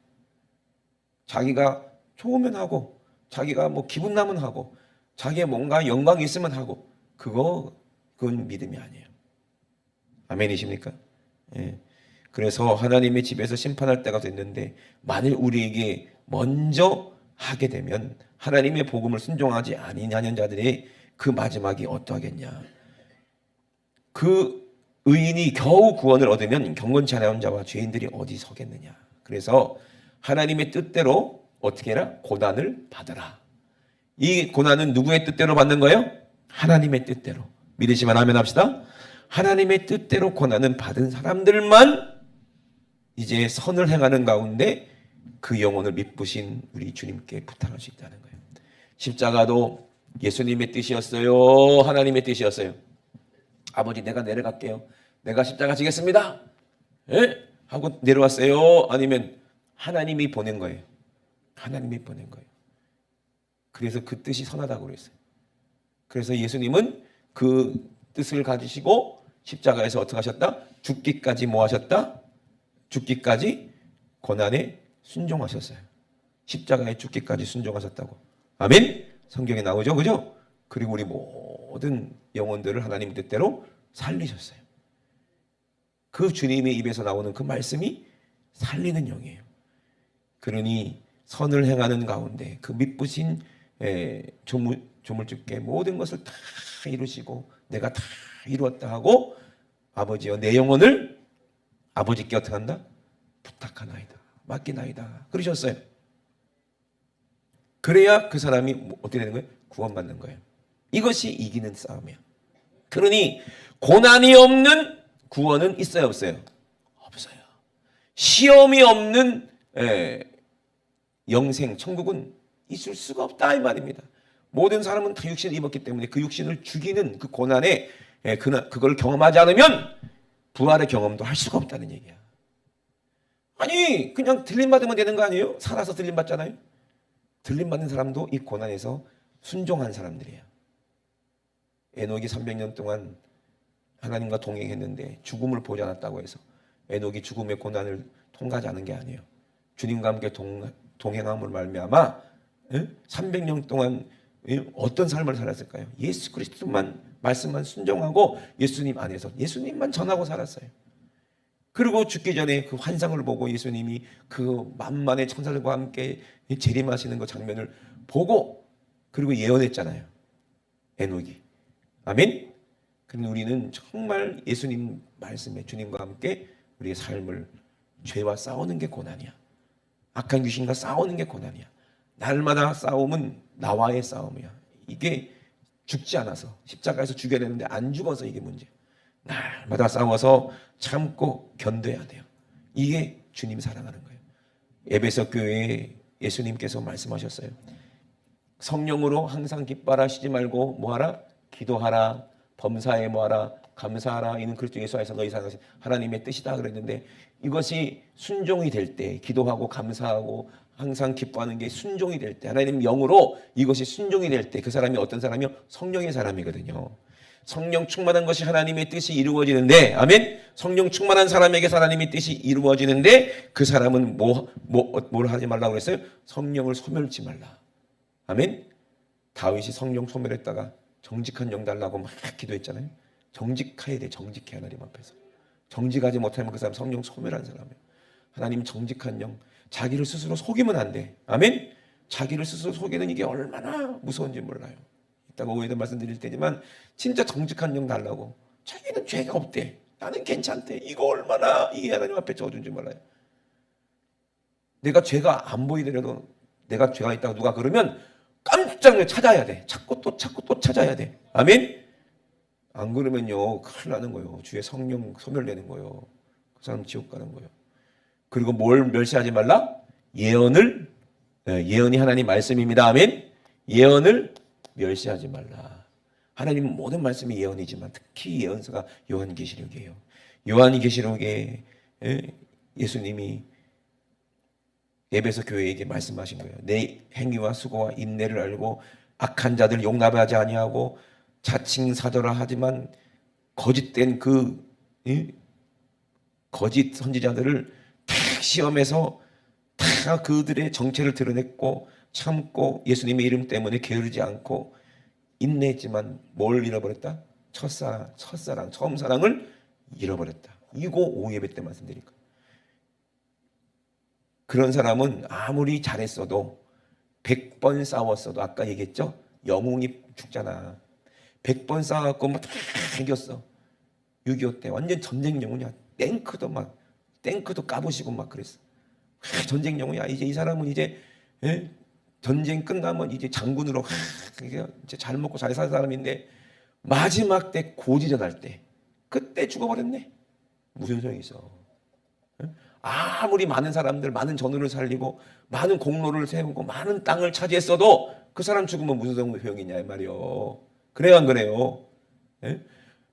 자기가 좋으면 하고 자기가 뭐 기분 나면 하고 자기의 뭔가 영광이 있으면 하고 그건 믿음이 아니에요. 아멘이십니까? 예. 그래서 하나님의 집에서 심판할 때가 됐는데 만일 우리에게 먼저 하게 되면 하나님의 복음을 순종하지 아니하는 자들의 그 마지막이 어떠하겠냐. 그 의인이 겨우 구원을 얻으면 경건치 않은 자와 죄인들이 어디 서겠느냐. 그래서 하나님의 뜻대로 어떻게 해라? 고난을 받아라. 이 고난은 누구의 뜻대로 받는 거예요? 하나님의 뜻대로. 믿으시면 아멘 합시다. 하나님의 뜻대로 고난은 받은 사람들만 이제 선을 행하는 가운데 그 영혼을 믿으신 우리 주님께 부탁할 수 있다는 거예요. 십자가도 예수님의 뜻이었어요? 하나님의 뜻이었어요? 아버지 내가 내려갈게요. 내가 십자가 지겠습니다. 예? 하고 내려왔어요? 아니면 하나님이 보낸 거예요? 하나님이 보낸 거예요. 그래서 그 뜻이 선하다고 그랬어요. 그래서 예수님은 그 뜻을 가지시고 십자가에서 어떻게 하셨다? 죽기까지 뭐 하셨다? 죽기까지 고난에 순종하셨어요. 십자가에 죽기까지 순종하셨다고. 아멘? 성경에 나오죠. 그죠? 그리고 우리 모든 영혼들을 하나님 뜻대로 살리셨어요. 그 주님의 입에서 나오는 그 말씀이 살리는 영이에요. 그러니 선을 행하는 가운데 그 믿으신 조물주께 모든 것을 다 이루시고 내가 다 이루었다 하고 아버지여 내 영혼을 아버지께 어떻게 한다? 부탁하나이다. 맡기나이다. 그러셨어요. 그래야 그 사람이 어떻게 되는 거예요? 구원받는 거예요. 이것이 이기는 싸움이야. 그러니 고난이 없는 구원은 있어요, 없어요? 없어요. 시험이 없는 영생, 천국은 있을 수가 없다 이 말입니다. 모든 사람은 다 육신을 입었기 때문에 그 육신을 죽이는 그 고난에 그걸 경험하지 않으면 부활의 경험도 할 수가 없다는 얘기야. 아니 그냥 들림받으면 되는 거 아니에요? 살아서 들림받잖아요. 들림받는 사람도 이 고난에서 순종한 사람들이에요. 에녹이 300년 동안 하나님과 동행했는데 죽음을 보지 않았다고 해서 에녹이 죽음의 고난을 통과하지 않은 게 아니에요. 주님과 함께 동행함을 말미암아 300년 동안 어떤 삶을 살았을까요? 예수 그리스도만 말씀만 순종하고 예수님 안에서 예수님만 전하고 살았어요. 그리고 죽기 전에 그 환상을 보고 예수님이 그 만만의 천사들과 함께 재림하시는 그 장면을 보고 그리고 예언했잖아요. 에녹이. 아멘? 그런데 우리는 정말 예수님 말씀에 주님과 함께 우리의 삶을 죄와 싸우는 게 고난이야. 악한 귀신과 싸우는 게 고난이야. 날마다 싸움은 나와의 싸움이야. 이게 죽지 않아서 십자가에서 죽여야 되는데 안 죽어서 이게 문제야. 날마다 싸워서 참고 견뎌야 돼요. 이게 주님 사랑하는 거예요. 에베소 교회에 예수님께서 말씀하셨어요. 성령으로 항상 기뻐하라 쉬지 말고 뭐하라? 기도하라. 범사에 뭐하라? 감사하라. 이는 그리스도 예수 안에서 너희 사는 하나님의 뜻이다 그랬는데 이것이 순종이 될 때 기도하고 감사하고 항상 기뻐하는 게 순종이 될 때 하나님 영으로 이것이 순종이 될 때 그 사람이 어떤 사람이요? 성령의 사람이거든요. 성령 충만한 것이 하나님의 뜻이 이루어지는데 아멘. 성령 충만한 사람에게 하나님의 뜻이 이루어지는데 그 사람은 뭘 하지 말라고 그랬어요? 성령을 소멸치 말라. 아멘. 다윗이 성령 소멸했다가 정직한 영 달라고 막 기도했잖아요. 정직해야 돼. 정직해 하나님 앞에서. 정직하지 못하면 그 사람 성령 소멸한 사람이에요. 하나님 정직한 영. 자기를 스스로 속이면 안 돼. 아멘. 자기를 스스로 속이는 이게 얼마나 무서운지 몰라요. 이따가 오후에도 말씀드릴 테지만 진짜 정직한 영 달라고. 자기는 죄가 없대. 나는 괜찮대. 이거 얼마나 이게 하나님 앞에 저어준지 몰라요. 내가 죄가 안 보이더라도 내가 죄가 있다고 누가 그러면 깜짝 놀라 찾아야 돼. 찾고 또 찾아야 돼. 아멘. 안 그러면요 큰일 나는 거예요. 주의 성령 소멸되는 거예요. 그 사람 지옥 가는 거예요. 그리고 뭘 멸시하지 말라? 예언이 하나님 말씀입니다. 아멘. 예언을 멸시하지 말라. 하나님은 모든 말씀이 예언이지만 특히 예언서가 요한계시록이에요. 요한계시록에 예수님이 에베소 교회에게 말씀하신 거예요. 내 행위와 수고와 인내를 알고 악한 자들 용납하지 아니하고 자칭 사도라 하지만 거짓된 거짓 선지자들을 다 시험해서 다 그들의 정체를 드러냈고 참고 예수님의 이름 때문에 게으르지 않고 인내했지만 뭘 잃어버렸다? 첫사랑, 처음 사랑을 잃어버렸다. 이거 오예배 때 말씀드릴까? 그런 사람은 아무리 잘했어도 100번 싸웠어도 아까 얘기했죠? 영웅이 죽잖아. 100번 싸워갖고 막 다 이겼어. 6.25 때 완전 전쟁 영웅이야. 탱크도 까부시고 막 그랬어. 전쟁 영웅이야. 이제 이 사람은 이제 전쟁 끝나면 이제 장군으로 이제 잘 먹고 잘 살 사람인데 마지막 때 고지전 할 때 그때 죽어버렸네. 무슨 소용이 있어? 아무리 많은 사람들 많은 전우를 살리고 많은 공로를 세우고 많은 땅을 차지했어도 그 사람 죽으면 무슨 소용이냐 이 말이요. 그래요 안 그래요?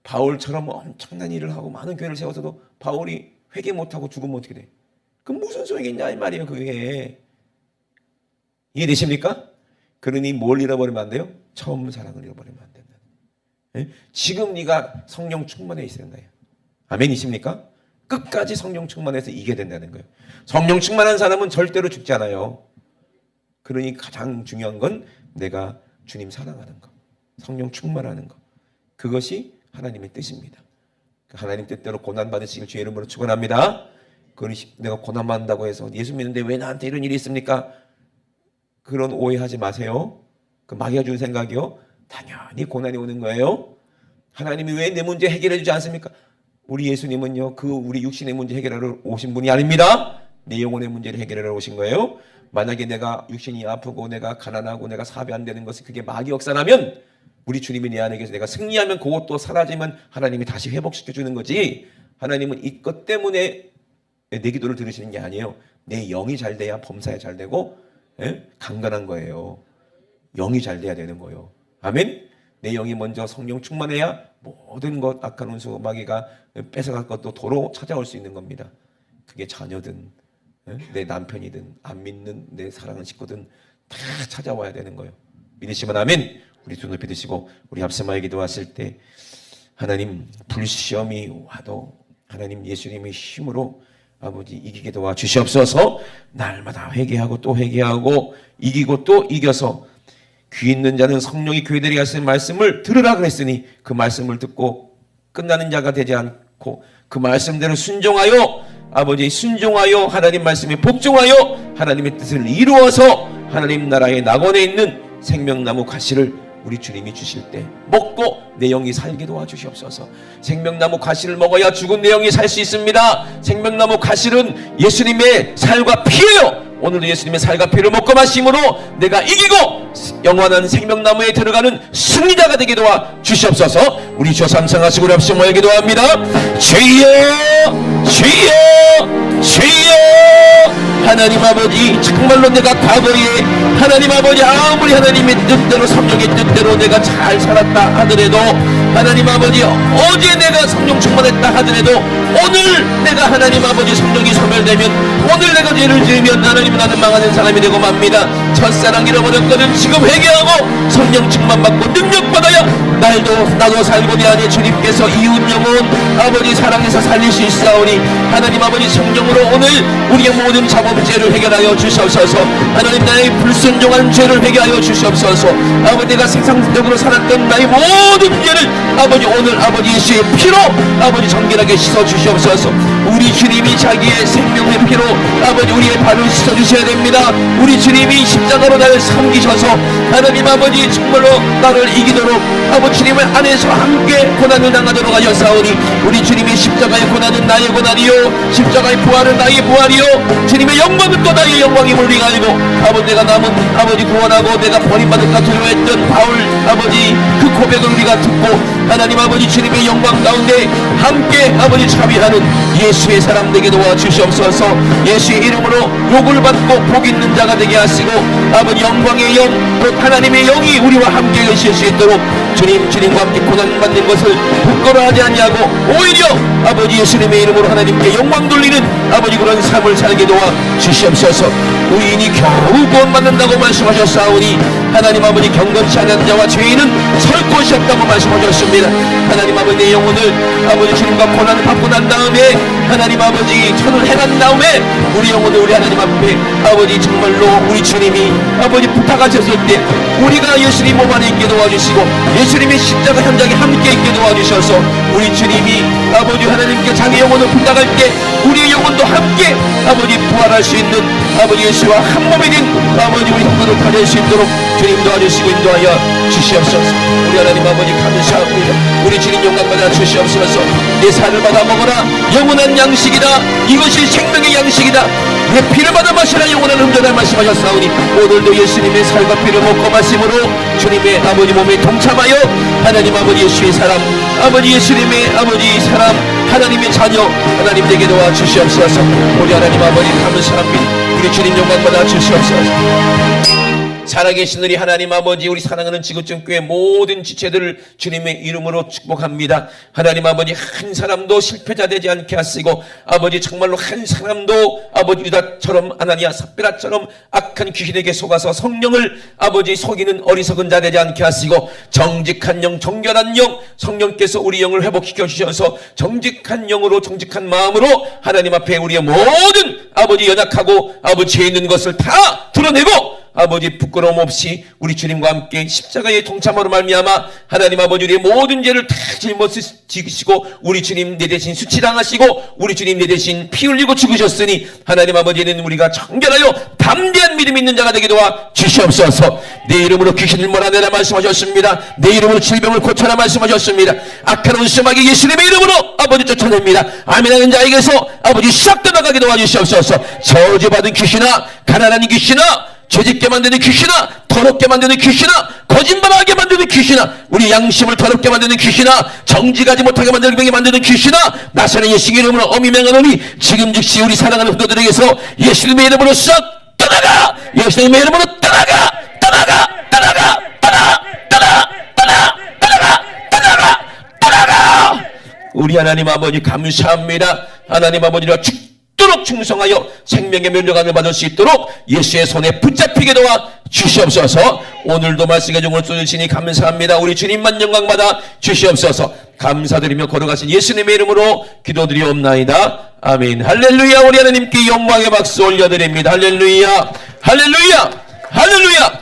바울처럼 엄청난 일을 하고 많은 교회를 세워서도 바울이 회개 못하고 죽으면 어떻게 돼? 그럼 무슨 소용이냐 이 말이에요. 그게 이해되십니까? 그러니 뭘 잃어버리면 안 돼요? 처음 사랑을 잃어버리면 안 된다. 지금 네가 성령 충만해 있어야 된다. 아멘이십니까? 끝까지 성령 충만해서 이겨야 된다는 거예요. 성령 충만한 사람은 절대로 죽지 않아요. 그러니 가장 중요한 건 내가 주님 사랑하는 거, 성령 충만하는 거, 그것이 하나님의 뜻입니다. 하나님 뜻대로 고난받으시길 주의 이름으로 축원합니다. 내가 고난받는다고 해서 예수 믿는데 왜 나한테 이런 일이 있습니까? 그런 오해하지 마세요. 그 마귀가 준 생각이요. 당연히 고난이 오는 거예요. 하나님이 왜 내 문제 해결해 주지 않습니까? 우리 예수님은요, 우리 육신의 문제 해결하러 오신 분이 아닙니다. 내 영혼의 문제를 해결하러 오신 거예요. 만약에 내가 육신이 아프고 내가 가난하고 내가 사비 안 되는 것이 그게 마귀 역사라면 우리 주님이 내 안에 계셔서 내가 승리하면 그것도 사라지면 하나님이 다시 회복시켜 주는 거지. 하나님은 이것 때문에 내 기도를 들으시는 게 아니에요. 내 영이 잘 돼야 범사에 잘 되고 강건한 거예요. 영이 잘 돼야 되는 거예요. 아멘. 내 영이 먼저 성령 충만해야 모든 것 악한 운수 마귀가 뺏어갈 것도 도로 찾아올 수 있는 겁니다. 그게 자녀든 내 남편이든 안 믿는 내 사랑하는 식구든 다 찾아와야 되는 거예요. 믿으시면 아멘. 우리 두 높이 드시고 우리 합심하여 기도하실 때 하나님 불시험이 와도 하나님 예수님의 힘으로 아버지 이기게 도와주시옵소서. 날마다 회개하고 또 회개하고 이기고 또 이겨서 귀 있는 자는 성령이 교회들이 하시는 말씀을 들으라 그랬으니 그 말씀을 듣고 끝나는 자가 되지 않고 그 말씀대로 순종하여 아버지 순종하여 하나님 말씀에 복종하여 하나님의 뜻을 이루어서 하나님 나라의 낙원에 있는 생명나무 가시를 우리 주님이 주실 때 먹고 내 영이 살게 도와주시옵소서. 생명나무 가시를 먹어야 죽은 내 영이 살 수 있습니다. 생명나무 가시는 예수님의 살과 피예요. 오늘도 예수님의 살과 피를 먹고 마심으로 내가 이기고 영원한 생명나무에 들어가는 승리자가 되게 도와주시옵소서. 우리 주여 삼성하시고 우리 합심 모여 기도합니다. 주여 주여 주여. 하나님 아버지 정말로 내가 과거에 하나님 아버지 아무리 하나님의 뜻대로 성령의 뜻대로 내가 잘 살았다 하더라도 하나님 아버지 어제 내가 성령 충만했다 하더라도 오늘 내가 하나님 아버지 성령이 소멸되면 오늘 내가 죄를 지으면 하나님 나는 망하는 사람이 되고 맙니다. 첫사랑 잃어버렸거든. 지금 회개하고 성령 충만받고 능력받아야 나도 살고 내 안에 주님께서 이웃 영혼 아버지 사랑해서 살릴 수 있사오니 하나님 아버지 성령으로 오늘 우리의 모든 자범죄를 해결하여 주시옵소서. 하나님 나의 불순종한 죄를 회개하여 주시옵소서. 아버지 내가 세상적으로 살았던 나의 모든 죄를 아버지 오늘 아버지 예수의 피로 아버지 정결하게 씻어 주시옵소서. 우리 주님이 자기의 생명의 피로 아버지 우리의 발을 씻어 주셔야 됩니다. 우리 주님이 십자가로 나를 삼기셔서 하나님 아버지 정말로 나를 이기도록 아버지 주님을 안에서 함께 고난을 당하도록 하셨사오니 우리 주님의 십자가의 고난은 나의 고난이요 십자가의 부활은 나의 부활이요 주님의 영광은 또 나의 영광임을 우리가 알고 아버지 내가 남은 아버지 구원하고 내가 버림받을까 두려워했던 바울 아버지 그 고백을 우리가 듣고 하나님 아버지 주님의 영광 가운데 함께 아버지 참여하는 예수의 사람 되게 도와주시옵소서. 예수의 이름으로 욕을 받고 복 있는 자가 되게 하시고 아버지 영광의 영 곧 하나님의 영이 우리와 함께 계실 수 있도록 주님과 함께 고난받는 것을 부끄러워하지 않냐고 오히려 아버지 예수님의 이름으로 하나님께 영광 돌리는 아버지 그런 삶을 살게 도와주시옵소서. 의인이 겨우 구원받는다고 말씀하셨사오니 하나님 아버지 경건치 않은 자와 죄인은 설 곳이 없다고 말씀하셨습니다. 하나님 아버지 내 영혼을 아버지 주님과 고난을 받고 난 다음에 하나님 아버지 천을 행한 다음에 우리 영혼을 우리 하나님 앞에 아버지 정말로 우리 주님이 아버지 부탁하셨을 때 우리가 예수님 몸 안에 있게 도와주시고 예수님의 십자가 현장에 함께 있게 도와주셔서 우리 주님이 아버지 하나님께 자기 영혼을 부탁할 때 우리의 영혼도 함께 아버지 부활할 수 있는 아버지 예수와 한 몸이 된 아버지 우리 형제를 가질 수 있도록 주님 도와주시고 인도하여 주시옵소서. 우리 하나님 아버지 감사합니다. 우리 주님 영광 받아 주시옵소서. 내 살을 받아 먹어라 영원한 양식이다. 이것이 생명의 양식이다. 내 피를 받아 마시라 영원한 흠전을 말씀하셨사오니 오늘도 예수님의 살과 피를 먹고 마심으로 주님의 아버지 몸에 동참하여 하나님 아버지 예수의 사람 아버지 예수님의 아버지 사람 하나님의 자녀 하나님 되게 도와주시옵소서. 우리 하나님 아버지 감사합니다. 우리 주님 영광 받아 주시옵소서. 살아계신 우리 하나님 아버지 우리 사랑하는 지구촌교회 모든 지체들을 주님의 이름으로 축복합니다. 하나님 아버지 한 사람도 실패자 되지 않게 하시고 아버지 정말로 한 사람도 아버지 유다처럼 아나니아 삽비라처럼 악한 귀신에게 속아서 성령을 아버지 속이는 어리석은 자 되지 않게 하시고 정직한 영 정결한 영 성령께서 우리 영을 회복시켜 주셔서 정직한 영으로 정직한 마음으로 하나님 앞에 우리의 모든 아버지 연약하고 아버지 죄 있는 것을 다 드러내고 아버지 부끄러움 없이 우리 주님과 함께 십자가의 동참으로 말미암아 하나님 아버지 우리의 모든 죄를 다 짊어지 지시고 우리 주님 내 대신 수치당하시고 우리 주님 내 대신 피 흘리고 죽으셨으니 하나님 아버지는 우리가 정결하여 담대한 믿음 있는 자가 되게 도와 주시옵소서. 내 이름으로 귀신을 몰아내라 말씀하셨습니다. 내 이름으로 질병을 고쳐라 말씀하셨습니다. 악한 온수마귀 예수님의 이름으로 아버지 쫓아냅니다. 아멘하는 자에게서 아버지 싹 떠나가게 도와주시옵소서. 저주받은 귀신아 가난한 귀신아 죄짓게 만드는 귀신아 더럽게 만드는 귀신아 거짓말하게 만드는 귀신아 우리 양심을 더럽게 만드는 귀신아 정직하지 못하게 만드는 귀신아 나사렛 예수의 이름으로 어미 맹하노니 지금 즉시 우리 사랑하는 성도들에게서 예수님의 이름으로 싹 떠나가 예수님의 이름으로 떠나가 떠나가 떠나가 떠나가 떠나가 떠나가 떠나가 떠나가 우리 하나님 아버지 감사합니다. 하나님 아버지가 도록 충성하여 생명의 면류관을 받을 수 있도록 예수의 손에 붙잡히게 도와 주시옵소서. 오늘도 말씀의 종을 쏘주시니 감사합니다. 우리 주님만 영광받아 주시옵소서. 감사드리며 걸어가신 예수님의 이름으로 기도드리옵나이다. 아멘. 할렐루야. 우리 하나님께 영광의 박수 올려드립니다. 할렐루야 할렐루야 할렐루야.